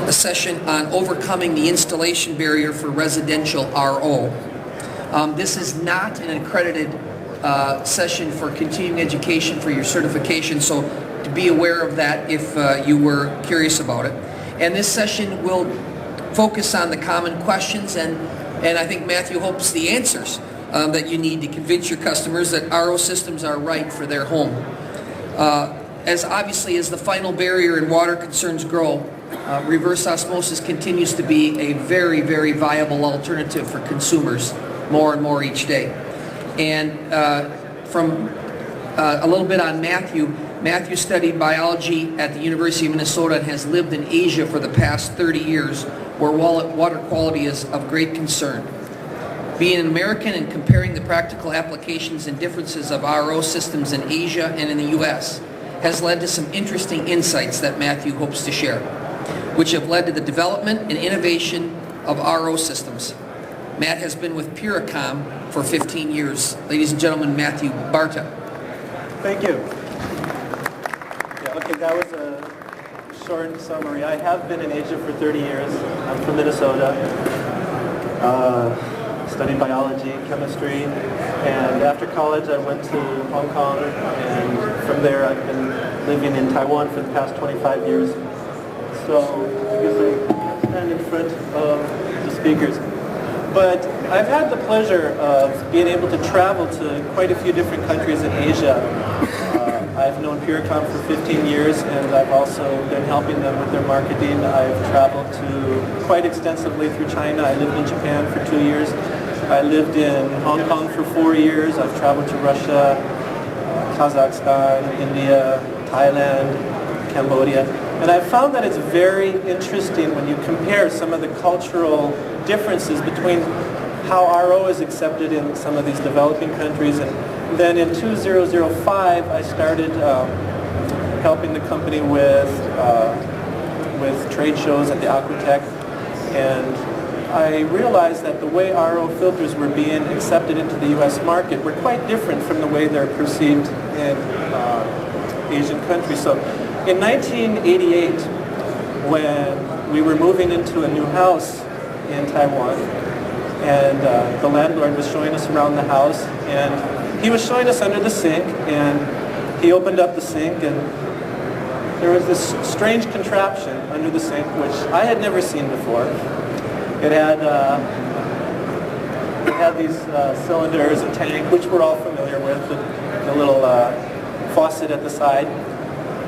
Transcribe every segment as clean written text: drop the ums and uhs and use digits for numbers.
a session on overcoming the installation barrier for residential RO. This is not an accredited session for continuing education for your certification, so to be aware of that if you were curious about it. And this session will focus on the common questions and I think Matthew hopes the answers that you need to convince your customers that RO systems are right for their home. As obviously as the final barrier in water concerns grow, reverse osmosis continues to be a very, very viable alternative for consumers more and more each day. And from a little bit on Matthew, Matthew studied biology at the University of Minnesota and has lived in Asia for the past 30 years where water quality is of great concern. Being an American and comparing the practical applications and differences of RO systems in Asia and in the U.S. has led to some interesting insights that Matthew hopes to share, which have led to the development and innovation of RO systems. Matt has been with Puricom for 15 years. Ladies and gentlemen, Matthew Barta. Thank you. Yeah, okay, that was a short summary. I have been in Asia for 30 years. I'm from Minnesota. Studied biology, chemistry, and after college I went to Hong Kong, and from there I've been living in Taiwan for the past 25 years. So I guess I stand in front of the speakers. But I've had the pleasure of being able to travel to quite a few different countries in Asia. I've known Puricom for 15 years, and I've also been helping them with their marketing. I've traveled to quite extensively through China. I lived in Japan for 2 years. I lived in Hong Kong for 4 years. I've traveled to Russia, Kazakhstan, India, Thailand, Cambodia. And I've found that it's very interesting when you compare some of the cultural differences between how RO is accepted in some of these developing countries. And then in 2005, I started helping the company with trade shows at the AQUATECH. And I realized that the way RO filters were being accepted into the U.S. market were quite different from the way they're perceived in Asian countries. So in 1988, when we were moving into a new house in Taiwan, and the landlord was showing us around the house, and he was showing us under the sink, and he opened up the sink, and there was this strange contraption under the sink, which I had never seen before. It had these cylinders, a tank, which we're all familiar with, the little faucet at the side.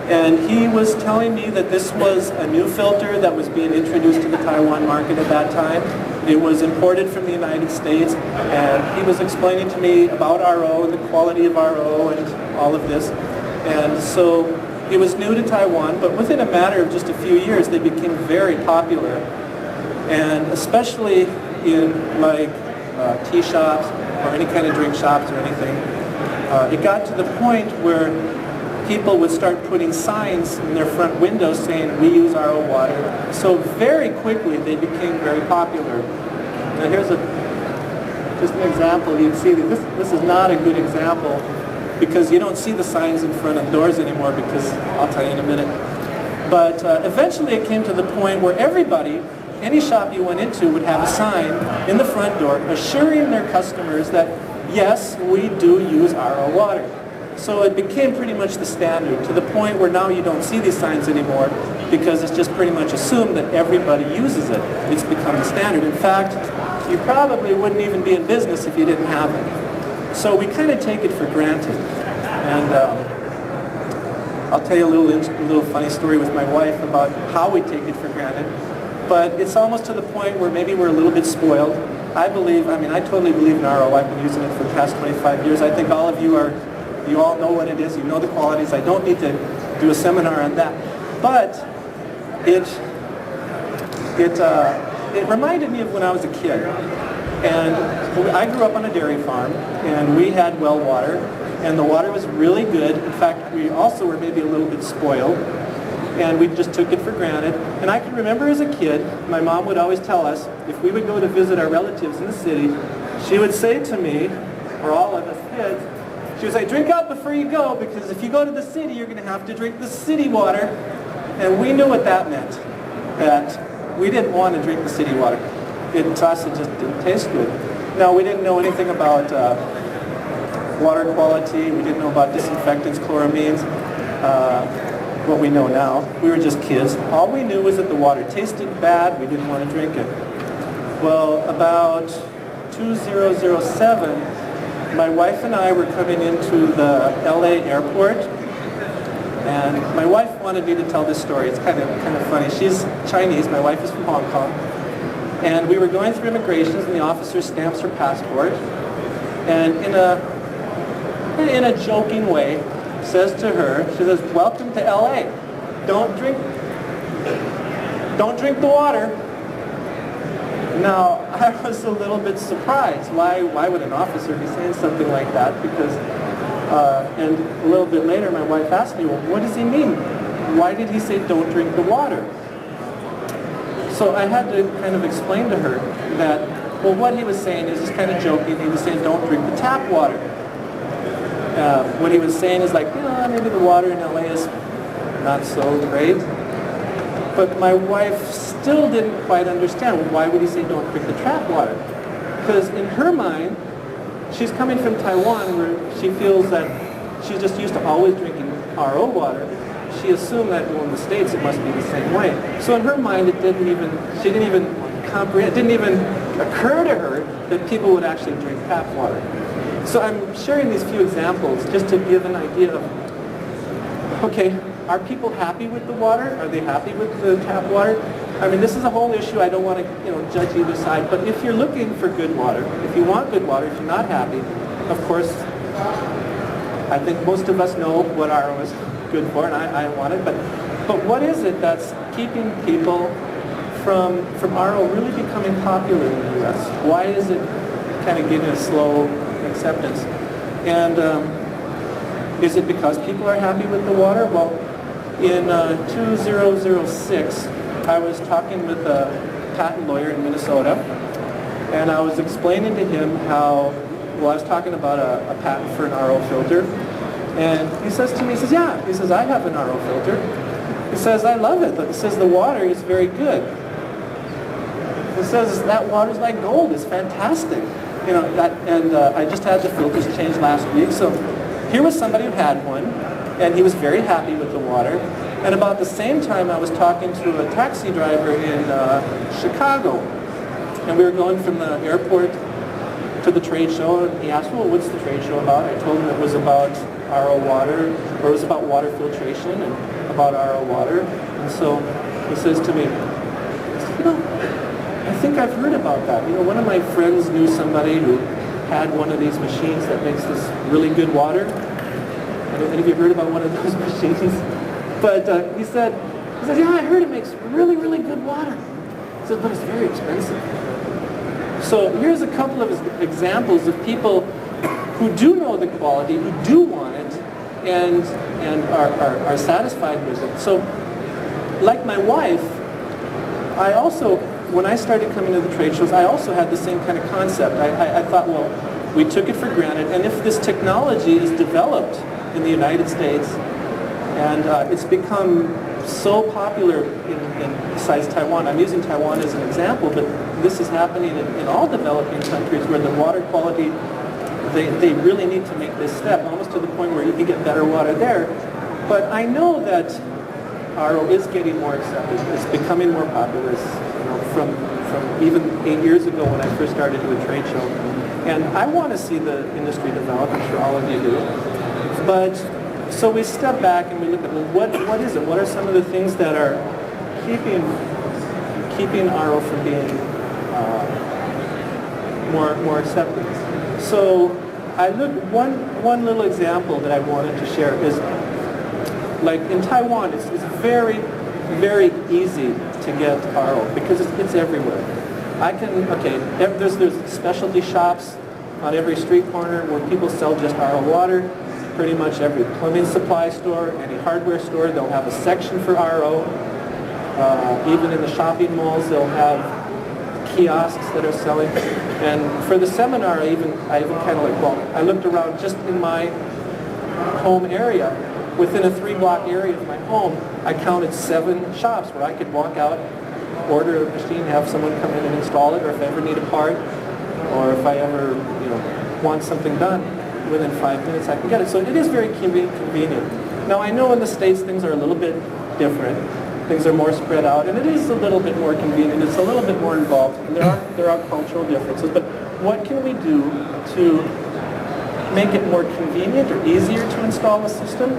And he was telling me that this was a new filter that was being introduced to the Taiwan market at that time. It was imported from the United States, and he was explaining to me about RO and the quality of RO and all of this. And so it was new to Taiwan, but within a matter of just a few years, they became very popular. And especially in like tea shops or any kind of drink shops or anything, it got to the point where people would start putting signs in their front windows saying, "We use RO water." So very quickly they became very popular. Now here's just an example. You can see that this is not a good example because you don't see the signs in front of doors anymore, because I'll tell you in a minute. But eventually it came to the point where everybody, any shop you went into, would have a sign in the front door assuring their customers that, yes, we do use RO water. So it became pretty much the standard, to the point where now you don't see these signs anymore because it's just pretty much assumed that everybody uses it. It's become the standard. In fact, you probably wouldn't even be in business if you didn't have it. So we kind of take it for granted. And I'll tell you a little funny story with my wife about how we take it for granted. But it's almost to the point where maybe we're a little bit spoiled. I totally believe in RO. I've been using it for the past 25 years. I think all of you all know what it is. You know the qualities. I don't need to do a seminar on that. But it reminded me of when I was a kid. And I grew up on a dairy farm, and we had well water, and the water was really good. In fact, we also were maybe a little bit spoiled, and we just took it for granted. And I can remember as a kid, my mom would always tell us, if we would go to visit our relatives in the city, she would say to me, or all of us kids, she would say, "Drink up before you go, because if you go to the city, you're going to have to drink the city water." And we knew what that meant, that we didn't want to drink the city water. To us, it just didn't taste good. Now, we didn't know anything about water quality. We didn't know about disinfectants, chloramines, what we know now. We were just kids. All we knew was that the water tasted bad. We didn't want to drink it. Well, about 2007, my wife and I were coming into the LA airport, and my wife wanted me to tell this story. It's kind of funny. She's Chinese. My wife is from Hong Kong. And we were going through immigration, and the officer stamps her passport, and in a joking way, says to her, she says, "Welcome to LA. Don't drink the water." Now, I was a little bit surprised. Why would an officer be saying something like that? Because, and a little bit later, my wife asked me, "Well, what does he mean? Why did he say don't drink the water?" So I had to kind of explain to her that, well, what he was saying is just kind of joking. He was saying don't drink the tap water. What he was saying is like, maybe the water in LA is not so great. But my wife still didn't quite understand. Well, why would he say don't drink the tap water? Because in her mind, she's coming from Taiwan where she feels that she's just used to always drinking RO water. She assumed that, well, in the States it must be the same way. So in her mind, she didn't even comprehend, it didn't even occur to her that people would actually drink tap water. So I'm sharing these few examples just to give an idea of, okay, are people happy with the water? Are they happy with the tap water? I mean, this is a whole issue. I don't want to, judge either side. But if you're looking for good water, if you want good water, if you're not happy, of course, I think most of us know what RO is good for, and I want it. But what is it that's keeping people from RO really becoming popular in the U.S.? Why is it kind of getting a slow acceptance? And is it because people are happy with the water? Well, in 2006, I was talking with a patent lawyer in Minnesota, and I was explaining to him how, I was talking about a patent for an RO filter, and he says to me, he says, I have an RO filter. He says, I love it. He says, the water is very good. He says, that water's like gold. It's fantastic. I just had the filters changed last week, so here was somebody who had one, and he was very happy with the water. And about the same time, I was talking to a taxi driver in Chicago, and we were going from the airport to the trade show, and he asked, well, what's the trade show about? I told him it was about RO water, or it was about water filtration and about RO water. And so he says to me, I think I've heard about that. One of my friends knew somebody who had one of these machines that makes this really good water. Any of you heard about one of those machines? But he said, yeah, I heard it makes really, really good water. He said, but it's very expensive. So here's a couple of examples of people who do know the quality, who do want it, and are satisfied with it. So, like my wife, I also, when I started coming to the trade shows, I also had the same kind of concept. I thought, well, we took it for granted, and if this technology is developed in the United States, and it's become so popular besides Taiwan. I'm using Taiwan as an example, but this is happening in all developing countries where the water quality, they really need to make this step, almost to the point where you can get better water there. But I know that RO is getting more accepted. It's becoming more popular, from even 8 years ago when I first started to a trade show. And I want to see the industry develop. I'm sure all of you do. But so we step back and we look at, well, what is it? What are some of the things that are keeping RO from being more accepted? So I looked, one little example that I wanted to share is, like in Taiwan, it's very, very easy to get RO because it's everywhere. There's specialty shops on every street corner where people sell just RO water. Pretty much every plumbing supply store, any hardware store, they'll have a section for RO. Even in the shopping malls, they'll have kiosks that are selling. And for the seminar, I even kind of I looked around just in my home area. Within a 3-block area of my home, I counted 7 shops where I could walk out order a machine, have someone come in and install it, or if I ever need a part, or if I ever want something done, within 5 minutes I can get it. So it is very convenient. Now I know in the States things are a little bit different. Things are more spread out, and it is a little bit more convenient. It's a little bit more involved, and there are cultural differences. But what can we do to make it more convenient or easier to install a system?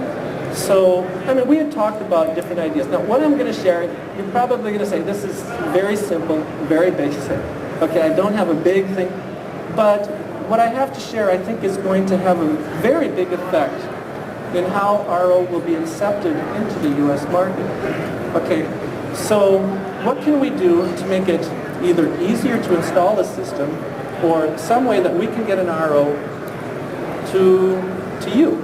So, I mean, we had talked about different ideas. Now, what I'm going to share, you're probably going to say, this is very simple, very basic. Okay, I don't have a big thing, but what I have to share, I think, is going to have a very big effect in how RO will be accepted into the U.S. market. Okay, so what can we do to make it either easier to install a system or some way that we can get an RO to you?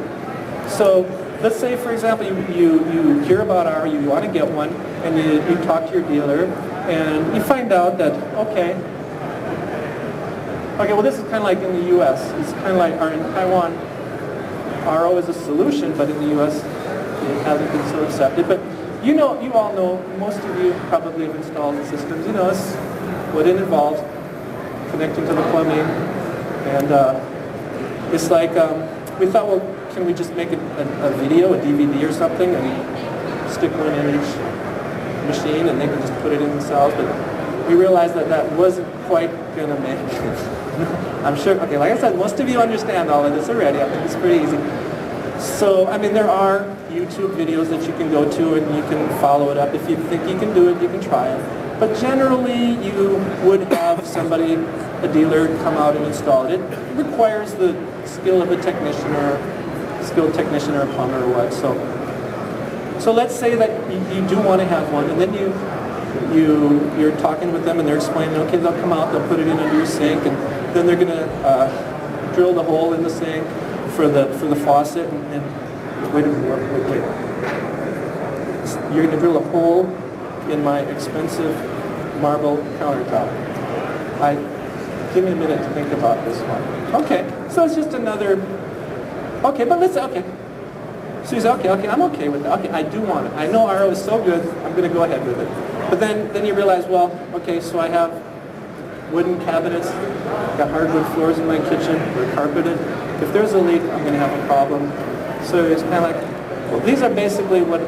So let's say, for example, you hear about RO, you want to get one, and you talk to your dealer, and you find out that, okay, well, this is kind of like in the U.S. It's kind of like in Taiwan, RO is a solution, but in the U.S. it hasn't been so accepted. But you all know, most of you probably have installed the systems. You know, it's what it involves, connecting to the plumbing, and it's like we thought, well, can we just make a video, a DVD or something, and stick one in each machine, and they can just put it in themselves? But we realized that wasn't quite going to make it. I'm sure, okay, like I said, most of you understand all of this already. I think it's pretty easy. So, I mean, there are YouTube videos that you can go to and you can follow it up. If you think you can do it, you can try it. But generally, you would have somebody, a dealer, come out and install it. It requires the skill of a technician or a skilled technician or a plumber or what. So let's say that you do want to have one, and then you're talking with them and they're explaining, okay, they'll come out, they'll put it in under your sink, and then they're going to drill the hole in the sink for the faucet, and wait. You're going to drill a hole in my expensive marble countertop. Give me a minute to think about this one. Okay, so it's just another. Okay, but let's okay. So you say, okay, I'm okay with that. Okay, I do want it. I know RO is so good, I'm going to go ahead with it. But then you realize, well, okay, so I have wooden cabinets, got hardwood floors in my kitchen, they're carpeted. If there's a leak, I'm going to have a problem. So it's kind of like, well, these are basically what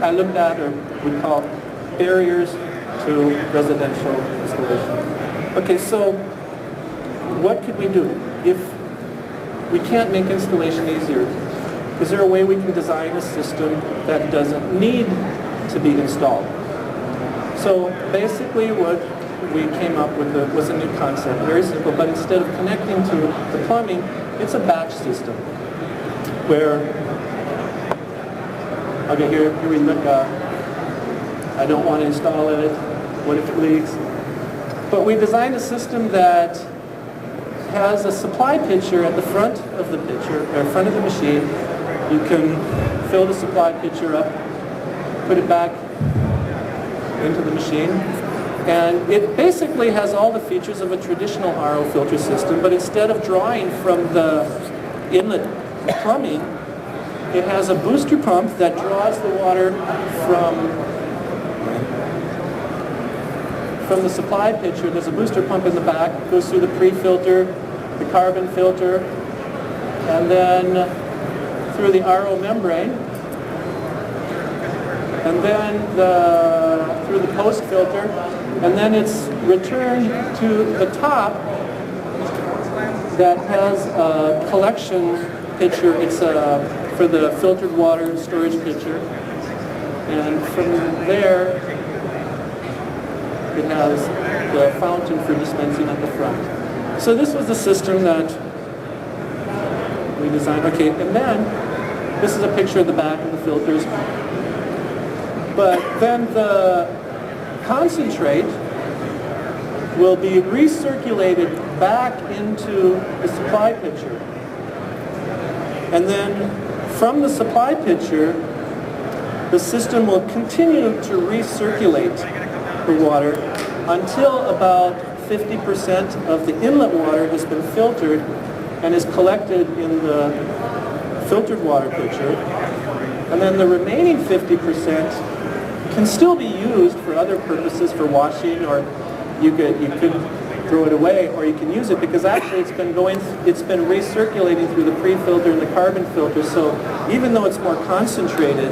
I looked at, or we call barriers to residential installation. Okay, so what could we do? If we can't make installation easier, is there a way we can design a system that doesn't need to be installed? So basically what we came up with was a new concept, very simple, but instead of connecting to the plumbing, it's a batch system where, okay, here we look, I don't want to install it, what if it leaks? But we designed a system that has a supply pitcher at the front of the pitcher, or front of the machine. You can fill the supply pitcher up, put it back into the machine, and it basically has all the features of a traditional RO filter system, but instead of drawing from the inlet plumbing, it has a booster pump that draws the water from the supply pitcher. There's a booster pump in the back, it goes through the pre-filter, the carbon filter, and then through the RO membrane, and then through the post filter, and then it's returned to the top that has a collection pitcher. It's for the filtered water storage pitcher, and from there it has the fountain for dispensing at the front. So this was the system that we designed. Okay, and then this is a picture of the back of the filters. But then the concentrate will be recirculated back into the supply pitcher. And then from the supply pitcher, the system will continue to recirculate the water until about 50% of the inlet water has been filtered and is collected in the filtered water pitcher. And then the remaining 50% can still be used for other purposes, for washing, or you could throw it away, or you can use it because actually it's been recirculating through the pre-filter and the carbon filter. So even though it's more concentrated,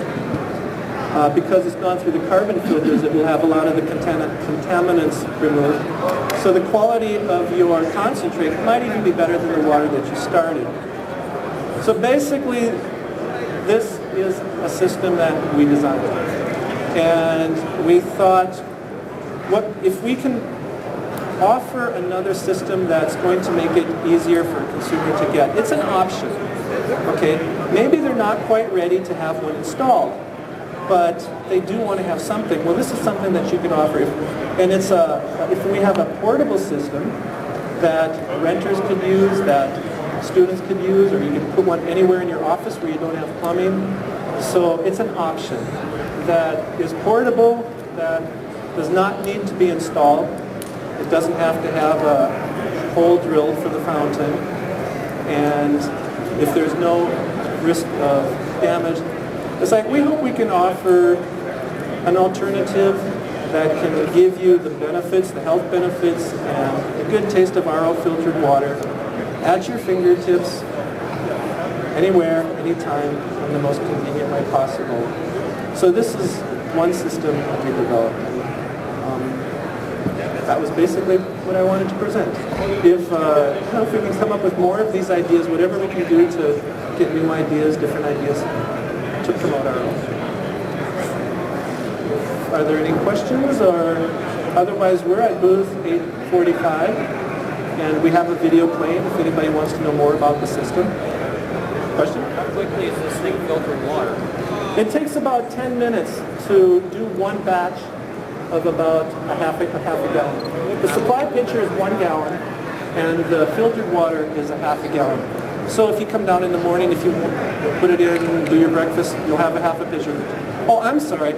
because it's gone through the carbon filters, it will have a lot of the contaminants removed. So the quality of your concentrate might even be better than the water that you started. So basically, this is a system that we designed. And we thought, what if we can offer another system that's going to make it easier for a consumer to get? It's an option. Okay, maybe they're not quite ready to have one installed, but they do want to have something. Well, this is something that you can offer. And it's if we have a portable system that renters could use, that students could use, or you can put one anywhere in your office where you don't have plumbing. So it's an option that is portable, that does not need to be installed. It doesn't have to have a hole drilled for the fountain. And if there's no risk of damage, it's like we hope we can offer an alternative that can give you the benefits, the health benefits, and a good taste of RO filtered water at your fingertips, anywhere, anytime, in the most convenient way possible. So this is one system that we developed. That was basically what I wanted to present. If we can come up with more of these ideas, whatever we can do to get new ideas, different ideas, to promote our own. Are there any questions? Or otherwise, we're at booth 845, and we have a video playing if anybody wants to know more about the system. Question? How quickly is this thing filtering water? It takes about 10 minutes to do one batch of about a half a gallon. The supply pitcher is 1 gallon, and the filtered water is a half a gallon. So if you come down in the morning, if you put it in, do your breakfast, you'll have a half a pitcher. Oh, I'm sorry.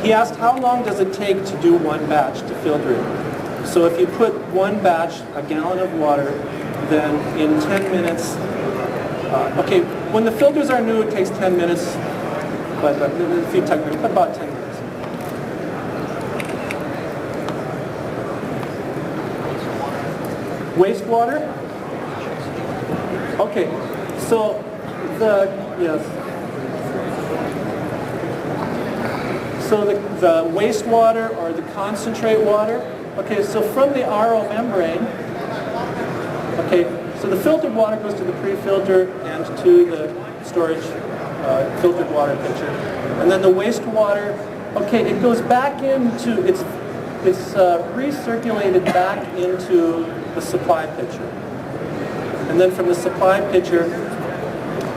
He asked how long does it take to do one batch to filter it. So if you put one batch, a gallon of water, then in 10 minutes, okay, when the filters are new, it takes 10 minutes, but a few techniques, but about 10 minutes. Wastewater? Okay, so So the wastewater or the concentrate water, okay, so from the RO membrane, okay, so the filtered water goes to the pre-filter and to the storage filtered water pitcher. And then the wastewater, okay, it goes back into, it's recirculated back into the supply pitcher. And then from the supply pitcher,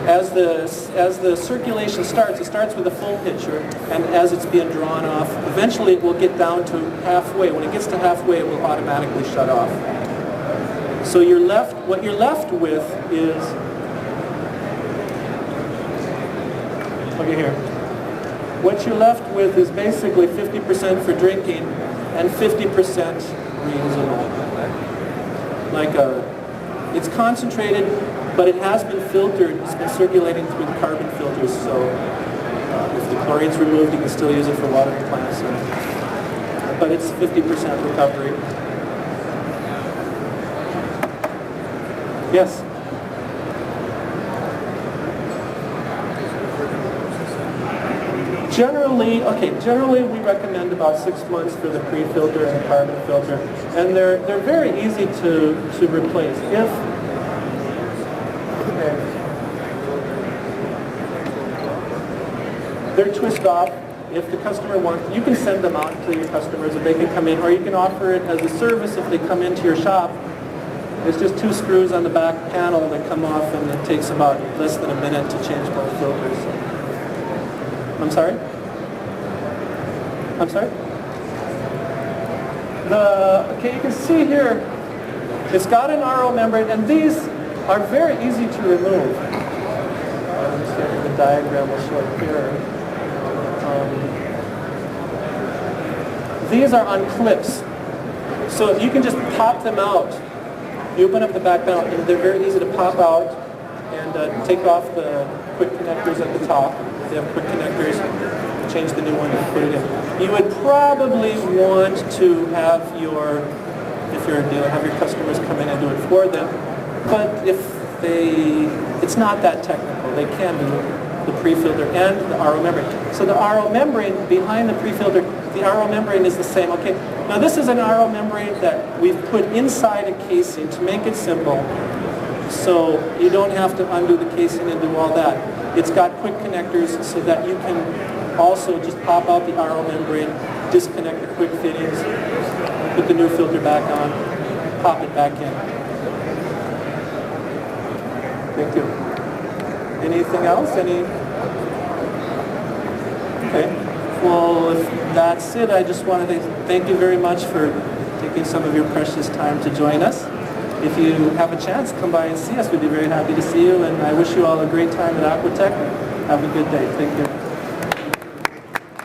as the circulation starts, it starts with a full pitcher, and as it's being drawn off, eventually it will get down to halfway. When it gets to halfway, it will automatically shut off. So what you're left with is, look at here. What you're left with is basically 50% for drinking and 50% reusable. It's concentrated, but it has been filtered. It's been circulating through the carbon filters, so if the chlorine's removed, you can still use it for watering plants. But it's 50% recovery. Yes? Generally we recommend about 6 months for the pre-filter and the carbon filter, and they're very easy to replace. They're twist off. If the customer wants, you can send them out to your customers, if they can come in, or you can offer it as a service if they come into your shop. There's just 2 screws on the back panel that come off, and it takes about less than a minute to change both filters. I'm sorry? I'm sorry? Okay, you can see here, it's got an RO membrane, and these are very easy to remove. Let me see if the diagram will show it here. These are on clips, so you can just pop them out. You open up the back panel, and they're very easy to pop out and take off the quick connectors at the top. They have quick connectors. Change the new one and put it in. You would probably want to have your, if you're a dealer, have your customers come in and do it for them. But if it's not that technical. They can do the pre-filter and the RO membrane. So the RO membrane behind the pre-filter, the RO membrane is the same. Okay. Now this is an RO membrane that we've put inside a casing to make it simple. So you don't have to undo the casing and do all that. It's got quick connectors so that you can also just pop out the RO membrane, disconnect the quick fittings, put the new filter back on, pop it back in. Thank you. Anything else? Okay. Well, if that's it, I just want to thank you very much for taking some of your precious time to join us. If you have a chance, come by and see us. We'd be very happy to see you, and I wish you all a great time at AQUATECH. Have a good day. Thank you.